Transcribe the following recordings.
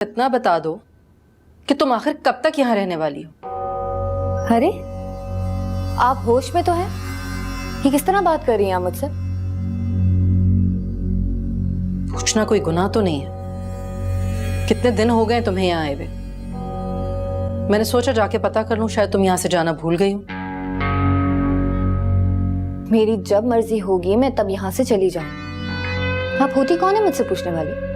इतना बता दो कि तुम आखिर कब तक यहाँ रहने वाली हो। अरे आप होश में तो हैं? ये किस तरह बात कर रही हैं आप मुझसे? पूछना कोई गुनाह तो नहीं है। कितने दिन हो गए तुम्हें यहाँ आए हुए। मैंने सोचा जाके पता कर लूं, शायद तुम यहाँ से जाना भूल गई हो। मेरी जब मर्जी होगी मैं तब यहाँ से चली जाऊं। आप होती कौन है मुझसे पूछने वाली?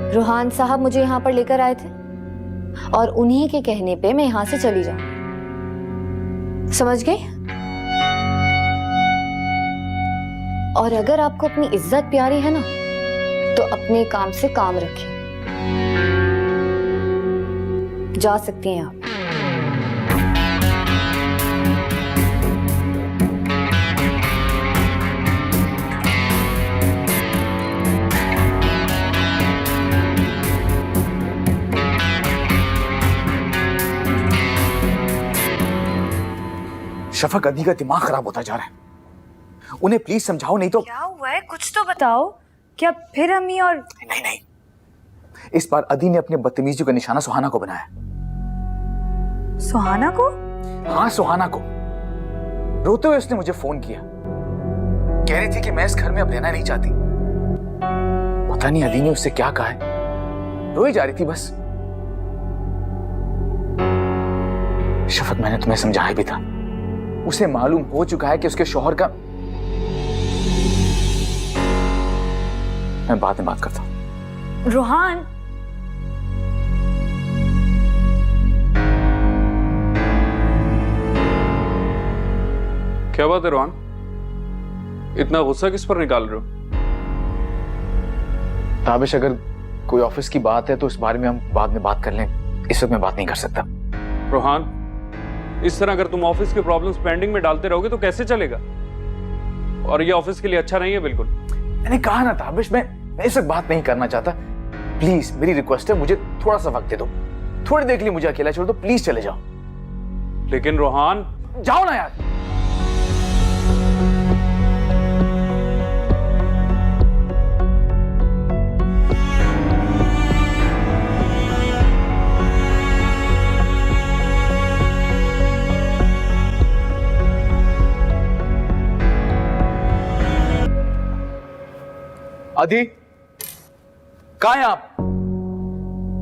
रूहान साहब मुझे यहाँ पर लेकर आए थे और उन्हीं के कहने पे मैं यहाँ से चली जाऊं। समझ गई? और अगर आपको अपनी इज्जत प्यारी है ना, तो अपने काम से काम रखिए। जा सकती हैं आप। शफक, अदी का दिमाग खराब होता जा रहा है। उन्हें प्लीज समझाओ, नहीं तो। क्या हुआ है? कुछ तो बताओ। क्या फिर अम्मी और नहीं नहीं, इस बार अदी ने अपने बदतमीजी का निशाना सुहाना को बनाया। सुहाना को? हाँ, सुहाना को। रोते हुए उसने मुझे फोन किया, कह रही थी कि मैं इस घर में अब रहना नहीं चाहती। पता नहीं अदी ने उससे क्या कहा है, रोई जा रही थी बस। शफक, मैंने तुम्हें समझाया भी था, उसे मालूम हो चुका है कि उसके शौहर का। मैं बाद में बात करता हूं। रूहान, क्या बात है रोहान, इतना गुस्सा किस पर निकाल रहे हो? ताबिश, अगर कोई ऑफिस की बात है तो इस बारे में हम बाद में बात कर लें, इस वक्त मैं बात नहीं कर सकता। रोहान, इस तरह अगर तुम ऑफिस के प्रॉब्लम्स पेंडिंग में डालते रहोगे तो कैसे चलेगा? और ये ऑफिस के लिए अच्छा नहीं है बिल्कुल। मैंने कहा ना ताबिश, मैं इस वक्त बात नहीं करना चाहता। प्लीज मेरी रिक्वेस्ट है, मुझे थोड़ा सा वक्त दे दो। थोड़ी देर के लिए मुझे अकेला छोड़ दो, प्लीज चले जाओ। लेकिन रोहान, जाओ ना यार। अदी, कहाँ हैं आप?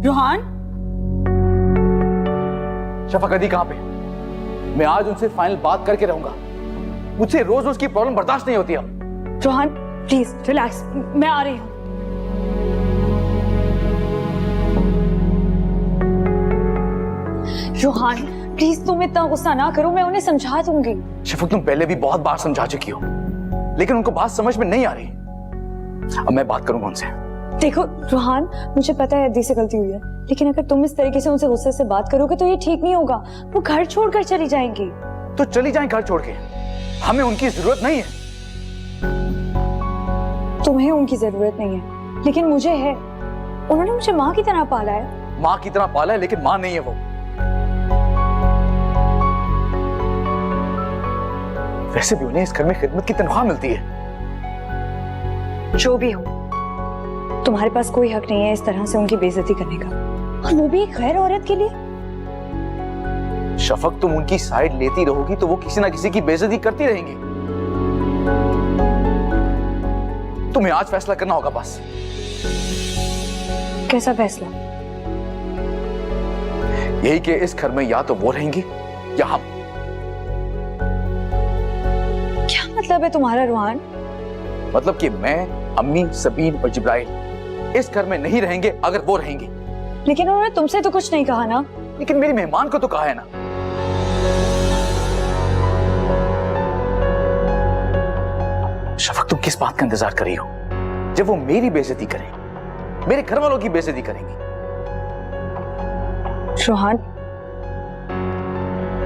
रूहान, शफक, अदी कहाँ पे? मैं आज उनसे फाइनल बात करके रहूंगा। मुझसे रोज रोज की प्रॉब्लम बर्दाश्त नहीं होती अब। रूहान प्लीज रिलैक्स, मैं आ रही हूँ। रूहान प्लीज तुम इतना गुस्सा ना करो, मैं उन्हें समझा दूंगी। शफक, तुम पहले भी बहुत बार समझा चुकी हो, लेकिन उनको बात समझ में नहीं आ रही। अब मैं बात करूंगा उनसे। देखो रूहान, मुझे पता है अदी से गलती हुई है, लेकिन अगर तुम इस तरीके से उनसे गुस्से से बात करोगे तो ये ठीक नहीं होगा। वो घर छोड़कर चली जाएंगी। तो चली जाएं घर छोड़ के, हमें उनकी जरूरत नहीं है। तुम्हें उनकी जरूरत नहीं है, लेकिन मुझे है। उन्होंने मुझे माँ की तरह पाला है। माँ की तरह पाला है, लेकिन माँ नहीं है वो। वैसे भी उन्हें इस घर में खिदमत की तनख्वाह मिलती है। जो भी हो, तुम्हारे पास कोई हक नहीं है इस तरह से उनकी बेइज्जती करने का, और वो भी एक गैर औरत के लिए। शफक, तुम उनकी साइड लेती रहोगी तो वो किसी ना किसी की बेइज्जती करती रहेंगी। तुम्हें आज फैसला करना होगा बस। कैसा फैसला? यही कि इस घर में या तो वो रहेंगी या हम। क्या मतलब है तुम्हारा रूहान? मतलब कि मैं, अम्मी, सबीन और जिब्राइल इस घर में नहीं रहेंगे अगर वो रहेंगी। लेकिन उन्होंने तुमसे तो कुछ नहीं कहा ना। लेकिन मेरी मेहमान को तो कहा है ना। शफक, तुम किस बात का इंतजार कर रही हो? जब वो मेरी बेइज्जती करें, मेरे घर वालों की बेइज्जती करेंगी। रूहान,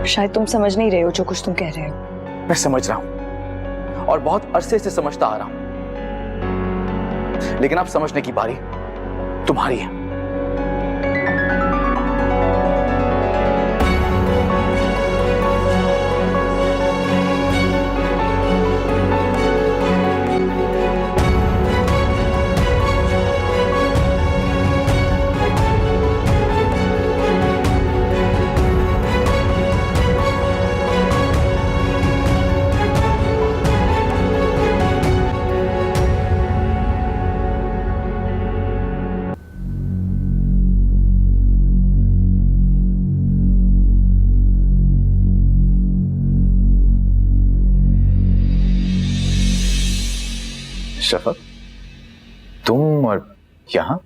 शायद तुम समझ नहीं रहे हो जो कुछ तुम कह रहे हो। मैं समझ रहा हूं, और बहुत अरसे से समझता आ रहा हूं, लेकिन अब समझने की बारी तुम्हारी है। शफक, तुम और यहाँ?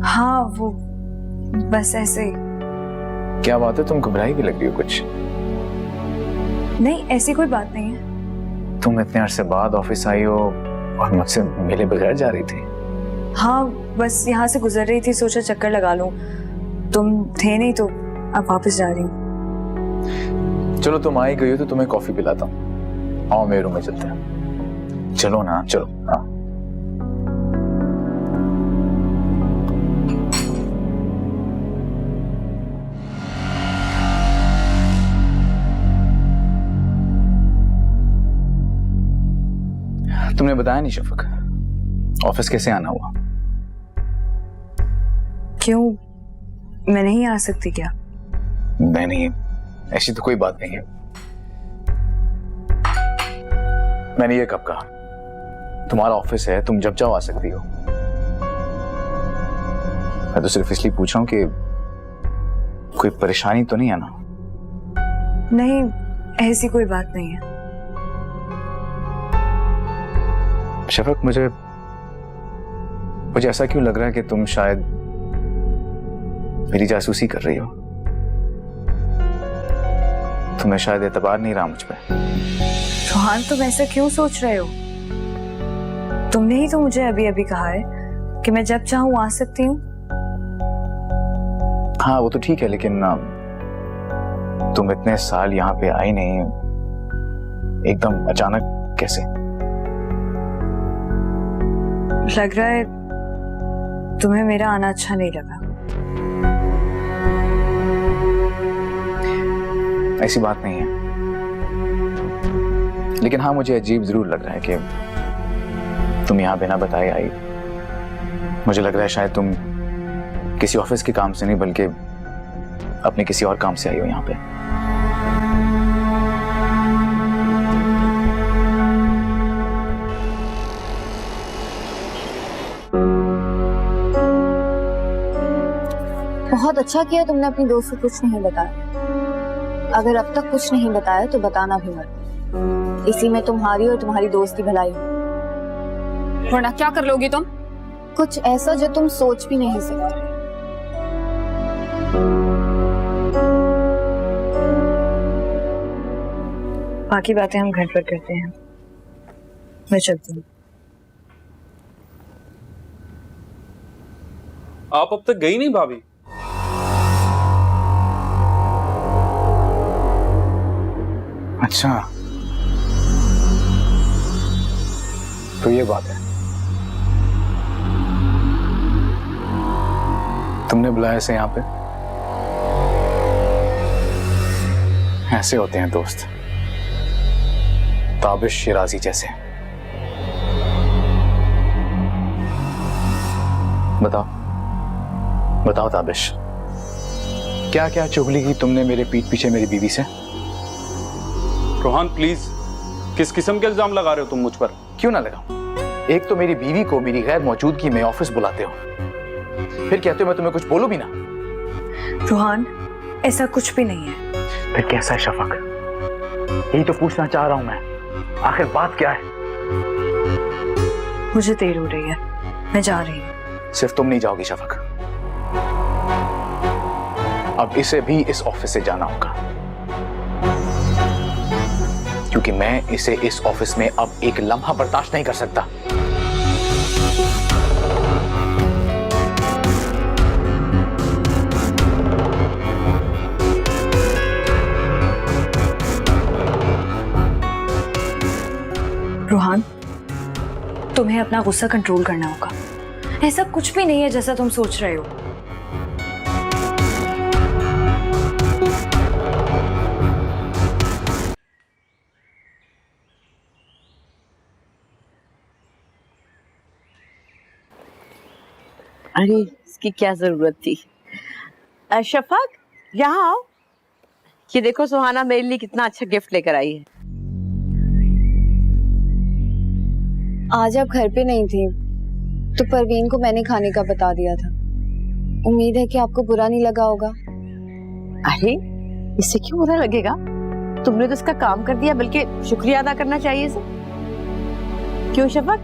हाँ वो बस ऐसे ही। क्या बात है, तुम घबराई भी लग रही हो कुछ? नहीं ऐसी कोई बात नहीं है। तुम इतने अरसे बाद ऑफिस आई हो और मुझसे मिले बगैर जा रही थी। हाँ बस यहाँ से गुजर रही थी, सोचा चक्कर लगा लूं। तुम थे नहीं तो अब वापस जा रही हूँ। चलो तुम आई गई हो तो तुम्हें कॉफी पिलाता हूँ। आओ मेरे रूम में चलते हैं। चलो ना, चलो। हाँ तुमने बताया नहीं शफक, ऑफिस कैसे आना हुआ? क्यों, मैं नहीं आ सकती क्या? नहीं, ऐसी तो कोई बात नहीं है। मैंने ये कब कहा? तुम्हारा ऑफिस है, तुम जब चाहो आ सकती हो। मैं तो सिर्फ इसलिए पूछ रहा हूं कि कोई परेशानी तो नहीं है ना? नहीं ऐसी कोई बात नहीं है। शफक, मुझे ऐसा क्यों लग रहा है कि तुम शायद मेरी जासूसी कर रही हो। तुम्हें शायद एतबार नहीं रहा मुझ पे। रोहान तुम ऐसा क्यों सोच रहे हो? तुमने ही तो मुझे अभी अभी कहा है कि मैं जब चाहूं आ सकती हूँ। हाँ वो तो ठीक है, लेकिन तुम इतने साल यहाँ पे आई नहीं, एकदम अचानक कैसे? लग रहा है तुम्हें मेरा आना अच्छा नहीं लगा। ऐसी बात नहीं है, लेकिन हाँ मुझे अजीब जरूर लग रहा है कि तुम यहाँ बिना बताए आई। मुझे लग रहा है शायद तुम किसी ऑफिस के काम से नहीं बल्कि अपने किसी और काम से आई हो यहाँ पे। बहुत अच्छा किया तुमने अपनी दोस्त को कुछ नहीं बताया। अगर अब तक कुछ नहीं बताया तो बताना भी मत। इसी में तुम्हारी और तुम्हारी दोस्त की भलाई हो। वरना क्या कर लोगी तुम? कुछ ऐसा जो तुम सोच भी नहीं सकते। बाकी बातें हम घर पर करते हैं। मैं चलती हूँ। आप अब तक गई नहीं भाभी? अच्छा तो ये बात है, तुमने बुलाया से यहाँ पे? ऐसे होते हैं दोस्त, ताबिश शिराजी जैसे। बताओ बताओ ताबिश, क्या क्या चुगली की तुमने मेरे पीठ पीछे मेरी बीवी से? रोहान प्लीज, किस किस्म के इल्जाम लगा रहे हो तुम मुझ पर? क्यों ना लगाऊं? एक तो मेरी बीवी को मेरी गैर मौजूदगी में ऑफिस बुलाते हो, फिर कहते हो मैं तुम्हें कुछ बोलूं भी ना। रोहान ऐसा कुछ भी नहीं है। फिर कैसा है शफक? यही तो पूछना चाह रहा हूं मैं, आखिर बात क्या है? मुझे देर हो रही है, मैं जा रही हूँ। सिर्फ तुम नहीं जाओगी शफक, अब इसे भी इस ऑफिस से जाना होगा, क्योंकि मैं इसे इस ऑफिस में अब एक लम्हा बर्दाश्त नहीं कर सकता। रोहान तुम्हें अपना गुस्सा कंट्रोल करना होगा। ऐसा कुछ भी नहीं है जैसा तुम सोच रहे हो। अरे इसकी क्या जरूरत थी? शफक यहाँ आओ, ये देखो सुहाना मेरे लिए कितना अच्छा गिफ्ट लेकर आई है। आज आप घर पे नहीं थी तो परवीन को मैंने खाने का बता दिया था। उम्मीद है कि आपको बुरा नहीं लगा होगा। अरे इससे क्यों बुरा लगेगा? तुमने तो इसका काम कर दिया, बल्कि शुक्रिया अदा करना चाहिए इसे। क्यों शफक?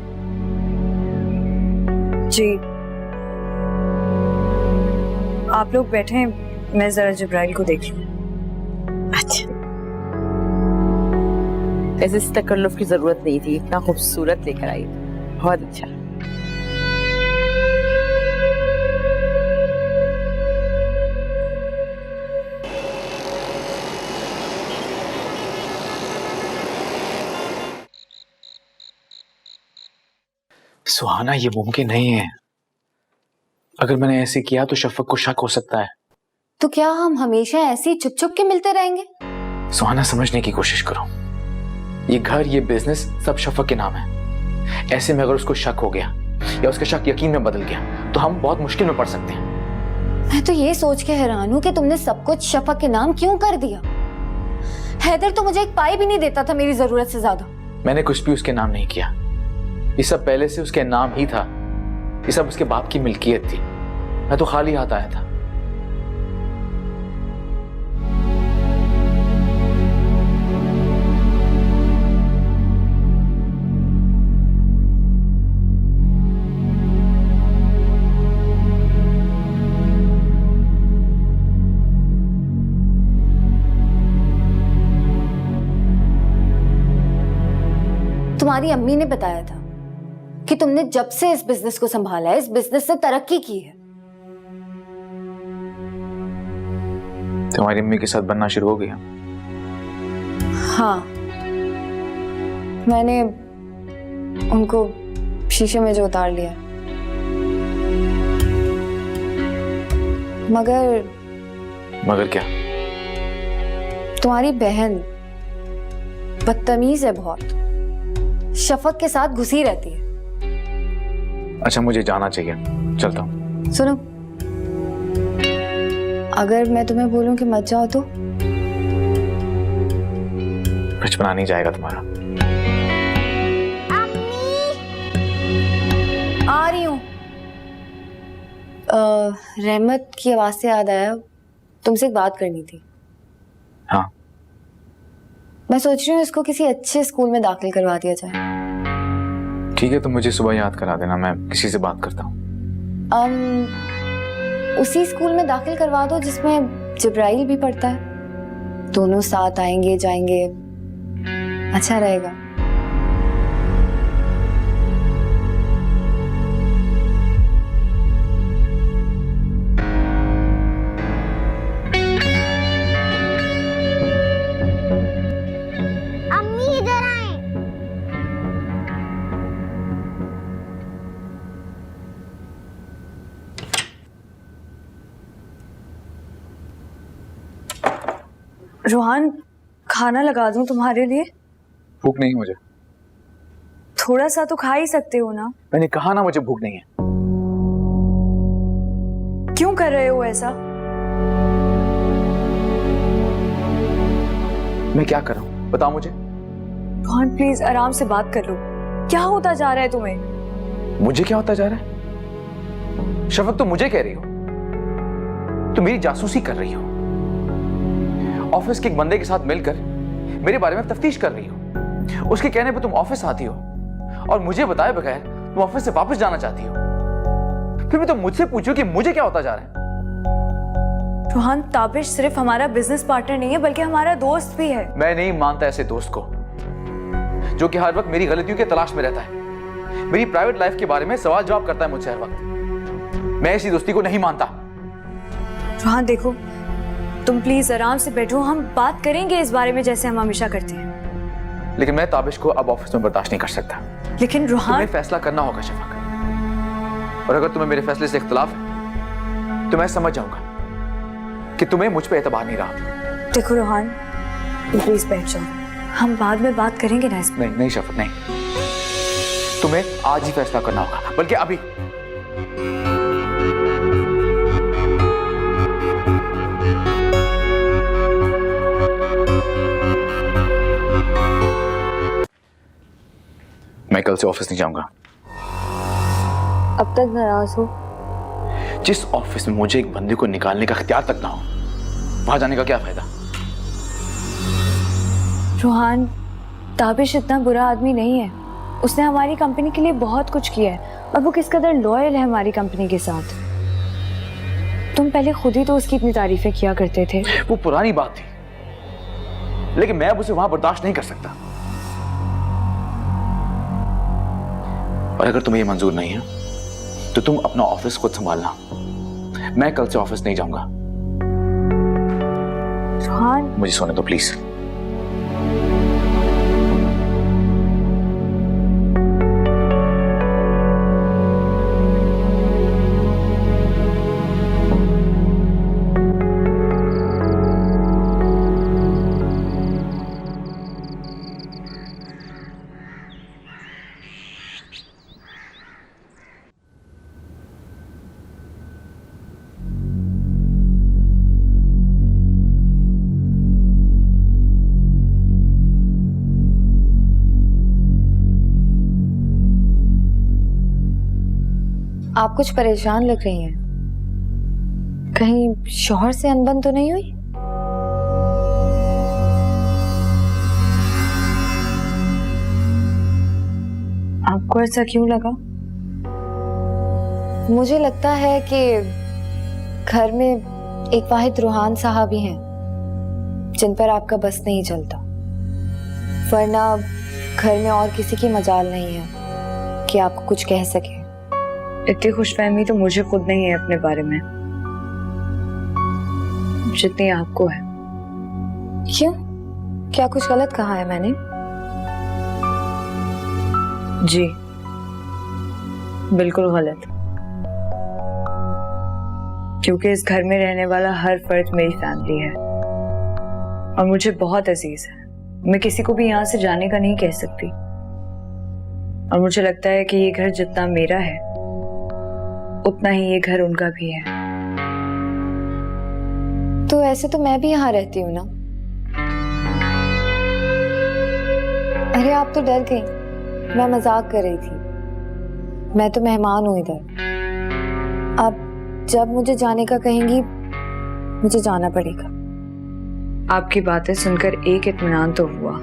जी आप लोग बैठे हैं, मैं जरा जिब्राइल को देख लूं। अच्छा, ऐसे इस तकल्लुफ की जरूरत नहीं थी, इतना खूबसूरत लेकर आई, बहुत अच्छा। सुहाना, ये मुमकिन नहीं है। अगर मैंने ऐसे किया तो शफक को शक हो सकता है। तो क्या हम हमेशा ऐसे ही छुप छुप के मिलते रहेंगे? सुहाना, समझने की कोशिश करो। ये घर, ये बिजनेस सब शफक के नाम है। ऐसे में अगर उसको शक हो गया या उसका शक यकीन में बदल गया तो हम बहुत मुश्किल में पड़ सकते हैं। मैं तो ये सोच के हैरान हूँ कि तुमने सब कुछ शफक के नाम क्यों कर दिया। हैदर तो मुझे एक पाई भी नहीं देता था मेरी जरूरत से ज्यादा। मैंने कुछ भी उसके नाम नहीं किया। ये सब पहले से उसके नाम ही था। ये सब उसके बाप की मिल्कियत थी। मैं तो खाली हाथ आया था। तुम्हारी अम्मी ने बताया था कि तुमने जब से इस बिजनेस को संभाला है, इस बिजनेस से तरक्की की है। तुम्हारी अम्मी के साथ बनना शुरू हो गया? हाँ, मैंने उनको शीशे में जो उतार लिया। मगर क्या? तुम्हारी बहन बदतमीज है बहुत, शफक के साथ घुसी रहती है। अच्छा, मुझे जाना चाहिए, चलता हूँ। सुनो, अगर मैं तुम्हें बोलूं कि मत जाओ तो? बचपना नहीं जाएगा तुम्हारा। आ रही हूँ। रहमत की आवाज से याद आया, तुमसे एक बात करनी थी। हाँ। मैं सोच रही हूँ इसको किसी अच्छे स्कूल में दाखिल करवा दिया जाए। ठीक है, तो मुझे सुबह याद करा देना, मैं किसी से बात करता हूँ। उसी स्कूल में दाखिल करवा दो जिसमें जिब्राइल भी पढ़ता है। दोनों साथ आएंगे जाएंगे, अच्छा रहेगा। अम्मी इधर आए। रोहान, खाना लगा दूं तुम्हारे लिए? भूख नहीं मुझे। थोड़ा सा तो खा ही सकते हो ना। मैंने कहा ना मुझे भूख नहीं है। क्यों कर रहे हो ऐसा? मैं क्या कर रहा हूँ बताओ मुझे। रोहान प्लीज आराम से बात कर लो। क्या होता जा रहा है तुम्हें? मुझे क्या होता जा रहा है? शफक, तुम मुझे कह रही हो? तुम मेरी जासूसी कर रही हो। ऑफिस के एक बंदे के साथ मिलकर मेरे बारे में तफ्तीश कर रही हो। उसके कहने पर तुम ऑफिस आती हो और मुझे बताए बगैर तुम ऑफिस से वापस जाना चाहती हो। फिर भी तुम मुझसे पूछो कि मुझे क्या होता जा रहा है। रोहान, ताबिश सिर्फ हमारा बिजनेस पार्टनर नहीं है बल्कि हमारा दोस्त भी है। मैं नहीं मानता ऐसे दोस्त को जो कि हर वक्त मेरी गलतियों की तलाश में रहता है, मेरी प्राइवेट लाइफ के बारे में सवाल जवाब करता है मुझसे हर वक्त। मैं ऐसी दोस्ती को नहीं मानता। रोहान देखो, तुम प्लीज आराम से बैठो, हम बात करेंगे इस बारे में जैसे हम हमेशा करते हैं। लेकिन मैं ताबिश को अब ऑफिस में बर्दाश्त नहीं कर सकता। लेकिन रोहान, तुम्हें फैसला करना होगा शफक, और अगर तुम्हें मेरे फैसले से इख्तिलाफ है तो मैं समझ जाऊंगा कि तुम्हें मुझ पे एतबार नहीं रहा। देखो रोहान, प्लीज बैठ जाओ, हम बाद में बात करेंगे ना इसमें। नहीं नहीं शफक, नहीं, तुम्हें आज ही फैसला करना होगा, बल्कि अभी। मैं कल से ऑफिस नहीं जाऊंगा। अब तक नाराज हो? जिस ऑफिस में मुझे एक बंदे को निकालने का इख्तियार तक ना हो, वहां जाने का क्या फायदा? रोहान, ताबिश इतना बुरा आदमी नहीं है। उसने हमारी कंपनी के लिए बहुत कुछ किया है और वो किस कदर लॉयल है हमारी कंपनी के साथ। तुम पहले खुद ही तो उसकी इतनी तारीफें किया करते थे। वो पुरानी बात थी, लेकिन मैं अब उसे वहां बर्दाश्त नहीं कर सकता। और अगर तुम्हें ये मंजूर नहीं है तो तुम अपना ऑफिस खुद संभालना। मैं कल से ऑफिस नहीं जाऊंगा। रोहान, मुझे सोने दो प्लीज। आप कुछ परेशान लग रही हैं। कहीं शौहर से अनबन तो नहीं हुई? आपको ऐसा क्यों लगा? मुझे लगता है कि घर में एक वाहिद रूहान साहब ही हैं जिन पर आपका बस नहीं चलता, वरना घर में और किसी की मजाल नहीं है कि आपको कुछ कह सके। इतनी खुशफहमी तो मुझे खुद नहीं है अपने बारे में जितनी आपको है। क्यों? क्या कुछ गलत कहा है मैंने? जी बिल्कुल गलत, क्योंकि इस घर में रहने वाला हर फर्द मेरी फैमिली है और मुझे बहुत अजीज है। मैं किसी को भी यहाँ से जाने का नहीं कह सकती और मुझे लगता है कि ये घर जितना मेरा है उतना ही ये घर उनका भी है। तो ऐसे तो मैं भी यहाँ रहती हूँ ना। अरे आप तो डर गई, मैं मजाक कर रही थी। मैं तो मेहमान हूँ इधर। अब जब मुझे जाने का कहेंगी मुझे जाना पड़ेगा। आपकी बातें सुनकर एक इत्मीनान तो हुआ।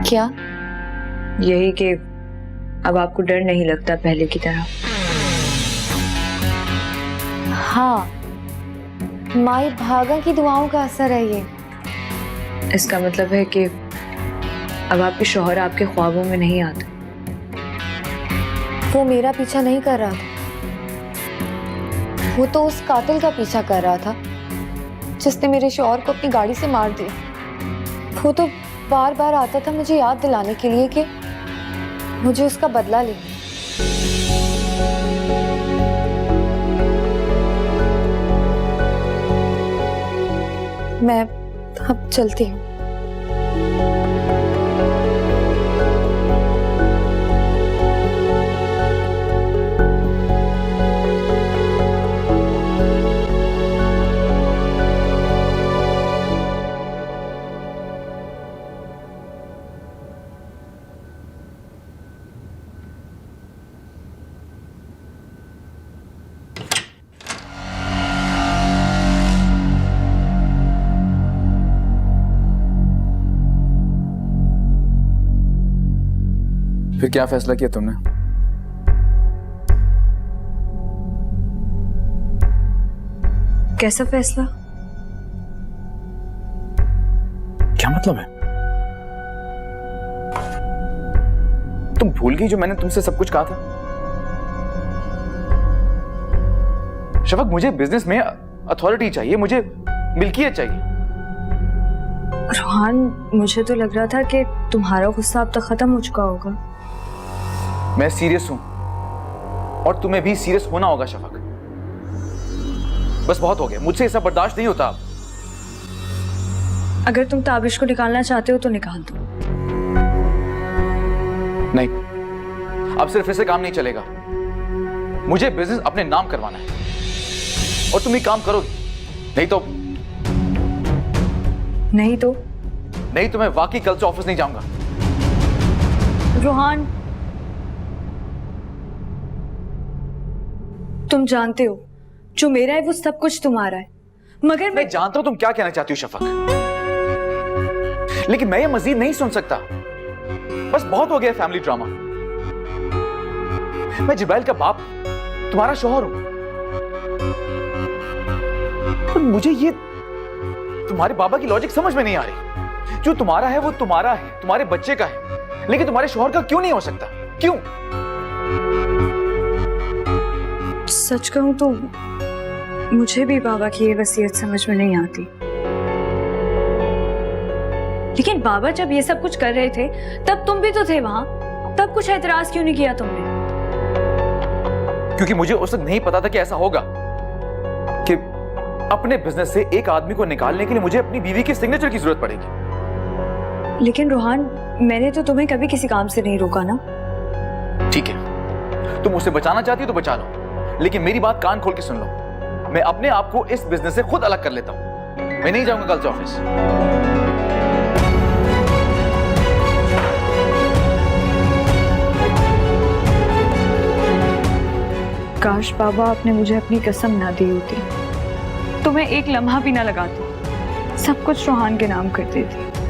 क्या? यही कि अब आपको डर नहीं लगता पहले की तरह। हाँ, माई भागा की दुआओं का असर है ये। इसका मतलब है कि अब आपके शौहर आपके ख्वाबों में नहीं आते। वो मेरा पीछा नहीं कर रहा था, वो तो उस कातिल का पीछा कर रहा था जिसने मेरे शौहर को अपनी गाड़ी से मार दिया। वो तो बार बार आता था मुझे याद दिलाने के लिए कि मुझे उसका बदला लेना। मैं अब चलती हूँ। फिर क्या फैसला किया तुमने? कैसा फैसला? क्या मतलब है? तुम भूल गई जो मैंने तुमसे सब कुछ कहा था? शफक, मुझे बिजनेस में अथॉरिटी चाहिए, मुझे मिल्कियत चाहिए। रोहान, मुझे तो लग रहा था कि तुम्हारा गुस्सा अब तक खत्म हो चुका होगा। मैं सीरियस हूं और तुम्हें भी सीरियस होना होगा शफक। बस बहुत हो गया, मुझसे ऐसा बर्दाश्त नहीं होता। अगर तुम ताबिश को निकालना चाहते हो तो निकाल दो। नहीं, अब सिर्फ ऐसे काम नहीं चलेगा। मुझे बिजनेस अपने नाम करवाना है और तुम ही काम करोगी। नहीं तो मैं वाकई कल से ऑफिस नहीं जाऊंगा। रोहान, तुम जानते हो जो मेरा है वो सब कुछ तुम्हारा है, मगर मैं जानता हूं तुम क्या कहना चाहती हो शफक, लेकिन मैं ये मजीद नहीं सुन सकता। बस बहुत हो गया फैमिली ड्रामा। मैं जिब्राइल का बाप, तुम्हारा शौहर हूं। पर मुझे ये तुम्हारे बाबा की लॉजिक समझ में नहीं आ रही। जो तुम्हारा है वो तुम्हारा है, तुम्हारे बच्चे का है, लेकिन तुम्हारे शौहर का क्यों नहीं हो सकता? क्यों? सच कहूं तो मुझे भी बाबा की ये वसीयत समझ में नहीं आती। लेकिन बाबा जब ये सब कुछ कर रहे थे तब तुम भी तो थे वहां, तब कुछ एतराज क्यों नहीं किया तुमने? क्योंकि मुझे उस वक्त नहीं पता था कि ऐसा होगा, कि अपने बिजनेस से एक आदमी को निकालने के लिए मुझे अपनी बीवी की सिग्नेचर की जरूरत पड़ेगी। लेकिन रोहान, मैंने तो तुम्हें कभी किसी काम से नहीं रोका ना। ठीक है, तुम उसे बचाना चाहती हो तो बचा लो, लेकिन मेरी बात कान खोल के सुन लो। मैं अपने आप को इस बिजनेस से खुद अलग कर लेता हूं। मैं नहीं जाऊंगा कल से ऑफिस। काश बाबा आपने मुझे अपनी कसम ना दी होती, तो मैं एक लम्हा भी ना लगाती, सब कुछ रोहान के नाम कर देती।